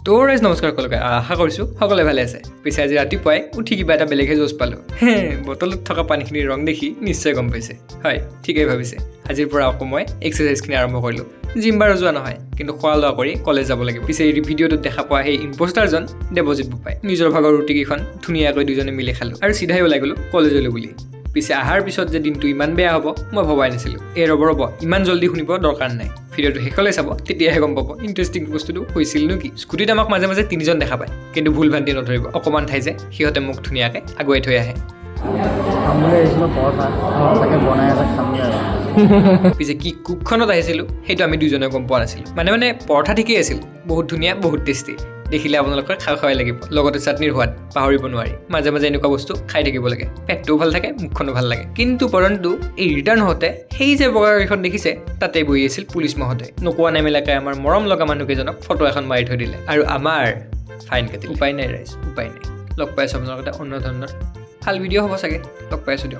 তো ৰাইজ নমস্কাৰ সকলোকে আশা কৰিছোঁ সকলোৱে ভালে আছে পিছে আজি ৰাতিপুৱাই উঠি কিবা এটা বেলেগহে জোচ পালোঁ বটলত থকা পানীখিনিৰ ৰং দেখি নিশ্চয় গম পাইছে হয় ঠিকেই ভাবিছে আজিৰ পৰা আকৌ মই এক্সাৰচাইজখিনি আৰম্ভ কৰিলোঁ জিম বাৰু যোৱা নহয় কিন্তু খোৱা লোৱা কৰি কলেজ যাব লাগিব পিছে এই ভিডিঅ'টোত দেখা পোৱা সেই ইম্পষ্টাৰজন দেৱজিৎ বোপাই নিজৰ ভাগৰ ৰুটিকেইখন ধুনীয়াকৈ দুজনে মিলি খালোঁ আৰু চিধাই ওলাই গ'লোঁ কলেজলৈ বুলি পিছে অহাৰ পিছত যে দিনটো ইমান বেয়া হ'ব মই ভবাই নাছিলোঁ এই ৰ'ব ইমান জল্দি শুনিব দৰকাৰ নাই ভিডিঅ'টো শেষলৈ চাব তেতিয়াহে গম পাব ইণ্টাৰেষ্টিং বস্তুটো হৈছিল নো কি স্কুটিত আমাক মাজে মাজে তিনিজন দেখা পায় কিন্তু ভুল ভ্ৰান্তি নধৰিব অকণমান ঠাই যে সিহঁতে মোক ধুনীয়াকৈ আগুৱাই থৈ আহে পিছে কি কুকখনত আহিছিলোঁ সেইটো আমি দুজনে গম পোৱা নাছিলোঁ মানে পৰঠা ঠিকেই আছিল বহুত ধুনীয়া বহুত টেষ্টি দেখিলে আপোনালোকৰ খাওঁ খাওয়াই লাগিব লগতে চাটনিৰ সোৱাদ পাহৰিব নোৱাৰি মাজে মাজে এনেকুৱা বস্তু খাই থাকিব লাগে পেটটোও ভাল থাকে মুখখনো ভাল লাগে কিন্তু পৰন্তু এই ৰিটাৰ্ণ হওঁতে সেই যে বগা গাড়ীখন দেখিছে তাতে বহি আছিল পুলিচ মহোদয় নোকোৱা নেমেলাকে আমাৰ মৰম লগা মানুহকেইজনক ফটো এখন মাৰি থৈ দিলে আৰু আমাৰ ফাইন কাটিল উপায় নাই ৰাইজ উপায় নাই লগ পাই আছোঁ আপোনালোকৰ অন্য ধৰণৰ ভাল ভিডিঅ' হ'ব চাগে লগ পাই আছোঁ দিয়ক